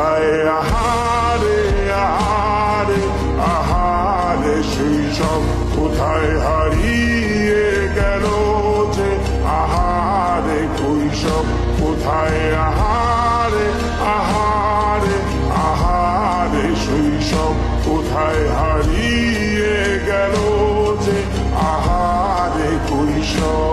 কোথায় আহারে আহারে আহারে শৈশব কোথায় হারিয়ে গেল যে আহারে কৈশব কোথায় আহারে আহারে আহারে শৈশব কোথায় হারিয়ে গেল যে আহারে কৈশব